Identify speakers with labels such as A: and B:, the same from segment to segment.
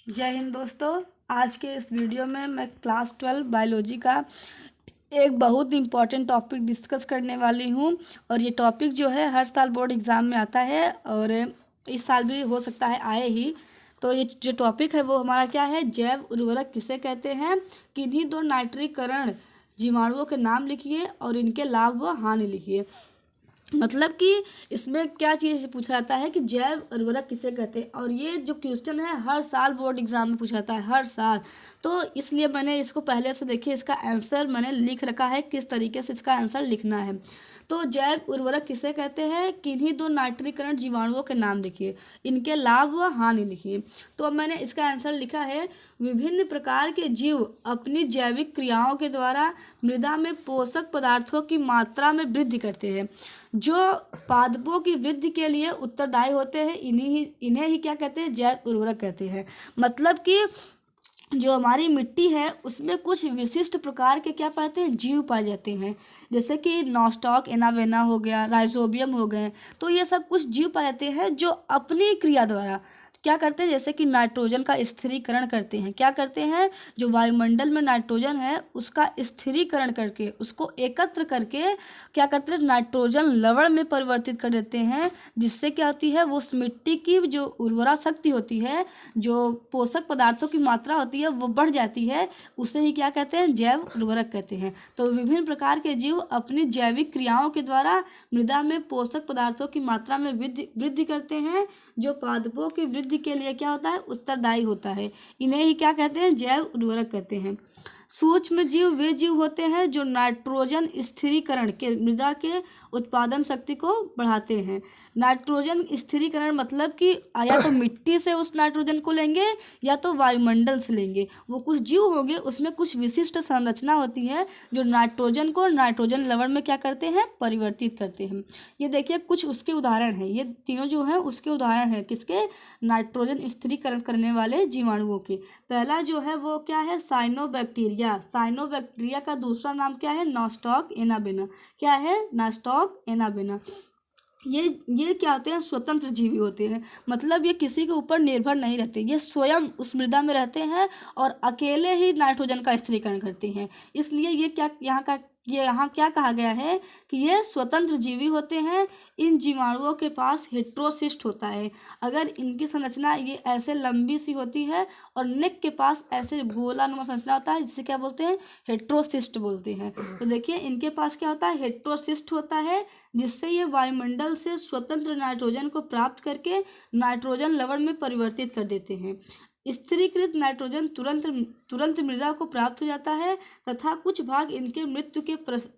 A: जय हिंद दोस्तों। आज के इस वीडियो में मैं क्लास 12 बायोलॉजी का एक बहुत इम्पॉर्टेंट टॉपिक डिस्कस करने वाली हूँ। और ये टॉपिक जो है हर साल बोर्ड एग्ज़ाम में आता है और इस साल भी हो सकता है आए ही। तो ये जो टॉपिक है वो हमारा क्या है, जैव उर्वरक किसे कहते हैं। किन्हीं दो नाइट्रीकरण जीवाणुओं के नाम लिखिए और इनके लाभ व हानि लिखिए। मतलब कि इसमें क्या चीज़ पूछा जाता है कि जैव उर्वरक किसे कहते हैं, और ये जो क्वेश्चन है हर साल बोर्ड एग्जाम में पूछा जाता है, हर साल। तो इसलिए मैंने इसको पहले से देखिए इसका आंसर मैंने लिख रखा है किस तरीके से इसका आंसर लिखना है। तो जैव उर्वरक किसे कहते हैं, किन्हीं दो नाइट्रीकरण जीवाणुओं के नाम लिखिए, इनके लाभ व हानि लिखिए। तो अब मैंने इसका आंसर लिखा है, विभिन्न प्रकार के जीव अपनी जैविक क्रियाओं के द्वारा मृदा में पोषक पदार्थों की मात्रा में वृद्धि करते हैं, जो पादपों की वृद्धि के लिए उत्तरदायी होते हैं। इन्हें ही क्या कहते हैं, जैव उर्वरक कहते हैं। मतलब कि जो हमारी मिट्टी है उसमें कुछ विशिष्ट प्रकार के क्या पाते हैं, जीव पाए जाते हैं। जैसे कि नॉस्टॉक एनावेना हो गया, राइजोबियम हो गए। तो ये सब कुछ जीव पाए जाते हैं जो अपनी क्रिया द्वारा क्या करते हैं, जैसे कि नाइट्रोजन का स्थिरीकरण करते हैं। क्या करते हैं, जो वायुमंडल में नाइट्रोजन है उसका स्थिरीकरण करके उसको एकत्र करके क्या करते हैं, नाइट्रोजन लवण में परिवर्तित कर देते हैं। जिससे क्या होती है, वो उस मिट्टी की जो उर्वरा शक्ति होती है, जो पोषक पदार्थों की मात्रा होती है वो बढ़ जाती है। उसे ही क्या कहते हैं, जैव उर्वरक कहते हैं। तो विभिन्न प्रकार के जीव अपनी जैविक क्रियाओं के द्वारा मृदा में पोषक पदार्थों की मात्रा में वृद्धि करते हैं, जो पादपों की वृद्धि के लिए क्या होता है, उत्तरदायी होता है। इन्हें ही क्या कहते हैं, जैव उर्वरक कहते हैं। सूक्ष्म जीव वे जीव होते हैं जो नाइट्रोजन स्थिरीकरण के मृदा के उत्पादन शक्ति को बढ़ाते हैं। नाइट्रोजन स्थिरीकरण मतलब कि या तो मिट्टी से उस नाइट्रोजन को लेंगे या तो वायुमंडल से लेंगे। वो कुछ जीव होंगे उसमें कुछ विशिष्ट संरचना होती है जो नाइट्रोजन को नाइट्रोजन लवण में क्या करते हैं, परिवर्तित करते हैं। ये देखिए कुछ उसके उदाहरण हैं, ये तीनों जो हैं उसके उदाहरण हैं किसके, नाइट्रोजन स्थिरीकरण करने वाले जीवाणुओं के। पहला जो है वो क्या है, साइनोबैक्टीरिया। साइनोबैक्टीरिया का दूसरा नाम क्या है, नॉस्टॉक एनाबेना। क्या है, नॉस्टॉक एनाबेना। ये क्या होते हैं, स्वतंत्र जीवी होते हैं। मतलब ये किसी के ऊपर निर्भर नहीं रहते, ये स्वयं उस मृदा में रहते हैं और अकेले ही नाइट्रोजन का स्थिरीकरण करते हैं। इसलिए ये यहाँ क्या कहा गया है कि ये स्वतंत्र जीवी होते हैं। इन जीवाणुओं के पास हेट्रोसिस्ट होता है। अगर इनकी संरचना ये ऐसे लंबी सी होती है और नेक के पास ऐसे गोलानुमा संरचना होता है, जिसे क्या बोलते हैं, हेट्रोसिस्ट बोलते हैं। तो देखिए इनके पास क्या होता है, हेट्रोसिस्ट होता है, जिससे ये वायुमंडल से स्वतंत्र नाइट्रोजन को प्राप्त करके नाइट्रोजन लवण में परिवर्तित कर देते हैं। स्थिरीकृत नाइट्रोजन तुरंत तुरंत मृदा को प्राप्त हो जाता है तथा कुछ भाग इनके मृत्यु के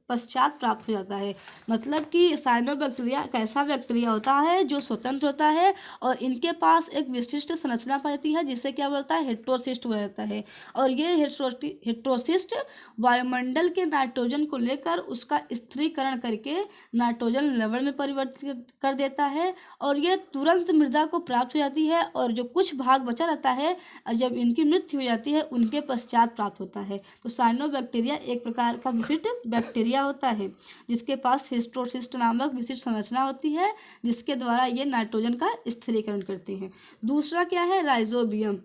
A: पश्चात प्राप्त हो जाता है। मतलब कि साइनोबैक्टीरिया एक ऐसा बैक्टीरिया होता है जो स्वतंत्र होता है और इनके पास एक विशिष्ट संरचना पाती है जिसे क्या बोलता है, हेट्रोसिस्ट हो जाता है। और ये हेट्रोसिस्ट वायुमंडल के नाइट्रोजन को लेकर उसका स्थिरीकरण करके नाइट्रोजन लवण में परिवर्तित कर देता है और यह तुरंत मृदा को प्राप्त हो जाती है। और जो कुछ भाग बचा रहता है जब इनकी मृत्यु हो जाती है उनके पश्चात प्राप्त होता है। तो साइनोबैक्टीरिया एक प्रकार का विशिष्ट बैक्टीरिया होता है जिसके पास हिस्टोसिस्ट नामक विशिष्ट संरचना होती है, जिसके द्वारा ये नाइट्रोजन का स्थिरीकरण करते हैं। दूसरा क्या है, राइजोबियम।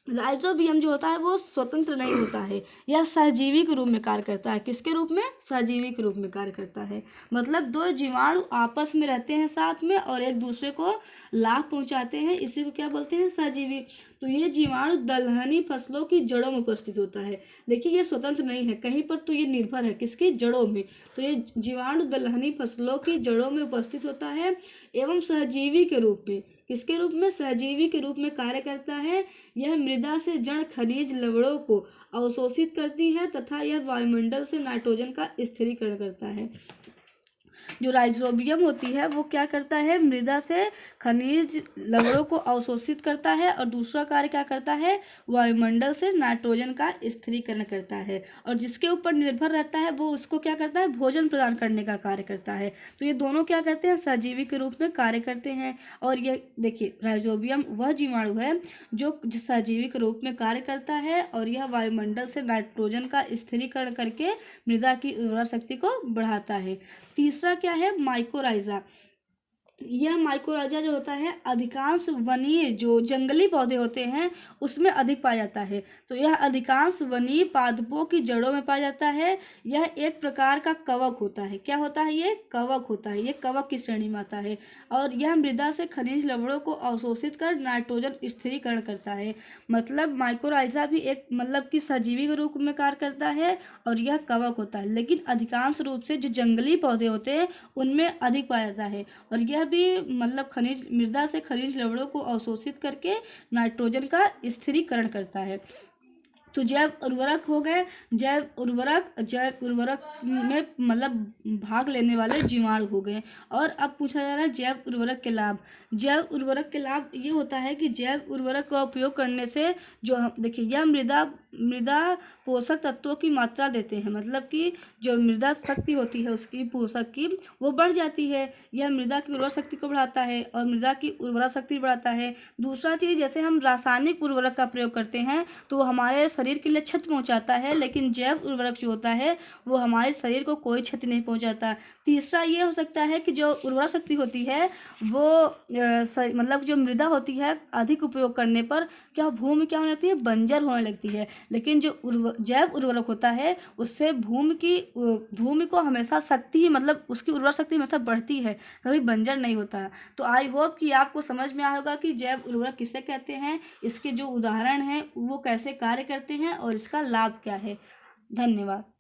A: राइजोबियम जो होता है वो स्वतंत्र नहीं होता है, यह सहजीवी के रूप में कार्य करता है। किसके रूप में, सहजीवी के रूप में कार्य करता है। मतलब दो जीवाणु आपस में रहते हैं साथ में और एक दूसरे को लाभ पहुंचाते हैं, इसी को क्या बोलते हैं, सहजीवी। तो ये जीवाणु दलहनी फसलों की जड़ों में उपस्थित होता है। देखिए ये स्वतंत्र नहीं है कहीं पर, तो ये निर्भर है किसकी, जड़ों में। तो ये जीवाणु दलहनी फसलों की जड़ों में उपस्थित होता है एवं सहजीवी के रूप में, किसके रूप में, सहजीवी के रूप में कार्य करता है। यह मृदा से जड़ खनिज लवणों को अवशोषित करती है तथा यह वायुमंडल से नाइट्रोजन का स्थिरीकरण करता है। जो राइजोबियम होती है वो क्या करता है, मृदा से खनिज लवणों को अवशोषित करता है और दूसरा कार्य क्या करता है, वायुमंडल से नाइट्रोजन का स्थिरीकरण करता है। और जिसके ऊपर निर्भर रहता है वो उसको क्या करता है, भोजन प्रदान करने का कार्य करता है। तो ये दोनों क्या करते हैं, सजीवी के रूप में कार्य करते हैं। और ये देखिए राइजोबियम वह जीवाणु है जो सजीवी के रूप में कार्य करता है और यह वायुमंडल से नाइट्रोजन का स्थिरीकरण करके मृदा की उर्वरा शक्ति को बढ़ाता है। तीसरा क्या है, माइकोराइजा। यह माइकोराइजा जो होता है अधिकांश वनीय जो जंगली पौधे होते हैं उसमें अधिक पाया जाता है। तो यह अधिकांश वनीय पादपों की जड़ों में पाया जाता है। यह एक प्रकार का कवक होता है। क्या होता है? ये कवक होता है। ये कवक की श्रेणी में आता है और यह मृदा से खनिज लवणों को अवशोषित कर नाइट्रोजन स्थिरीकरण करता है। मतलब माइकोराइजा भी एक मतलब कि सजीवी के रूप में कार्य करता है और यह कवक होता है, लेकिन अधिकांश रूप से जो जंगली पौधे होते हैं उनमें अधिक पाया जाता है और यह भी मतलब खनिज मृदा से खनिज लवणों को अवशोषित करके नाइट्रोजन का स्थिरीकरण करता है। तो जैव उर्वरक हो गए। जैव उर्वरक में मतलब भाग लेने वाले जीवाणु हो गए। और अब पूछा जा रहा है जैव उर्वरक के लाभ। जैव उर्वरक के लाभ ये होता है कि जैव उर्वरक का उपयोग करने से जो देखिए यह मृदा पोषक तत्वों की मात्रा देते हैं। मतलब कि जो मृदा शक्ति होती है उसकी पोषक की वो बढ़ जाती है। यह मृदा की उर्वरा शक्ति को बढ़ाता है और मृदा की उर्वरा शक्ति बढ़ाता है। दूसरा चीज़, जैसे हम रासायनिक उर्वरक का प्रयोग करते हैं तो वो हमारे शरीर के लिए क्षति पहुंचाता है, लेकिन जैव उर्वरक जो होता है वो हमारे शरीर को कोई क्षति नहीं पहुंचाता। तीसरा ये हो सकता है कि जो उर्वरा शक्ति होती है वो मतलब जो मृदा होती है अधिक उपयोग करने पर क्या भूमि क्या होने लगती है? बंजर होने लगती है। लेकिन जो जैव उर्वरक होता है उससे भूमि को हमेशा शक्ति ही मतलब उसकी उर्वरा शक्ति हमेशा बढ़ती है, कभी बंजर नहीं होता है। तो आई होप कि आपको समझ में आया होगा कि जैव उर्वरक किसे कहते हैं, इसके जो उदाहरण हैं वो कैसे कार्य करते हैं और इसका लाभ क्या है। धन्यवाद।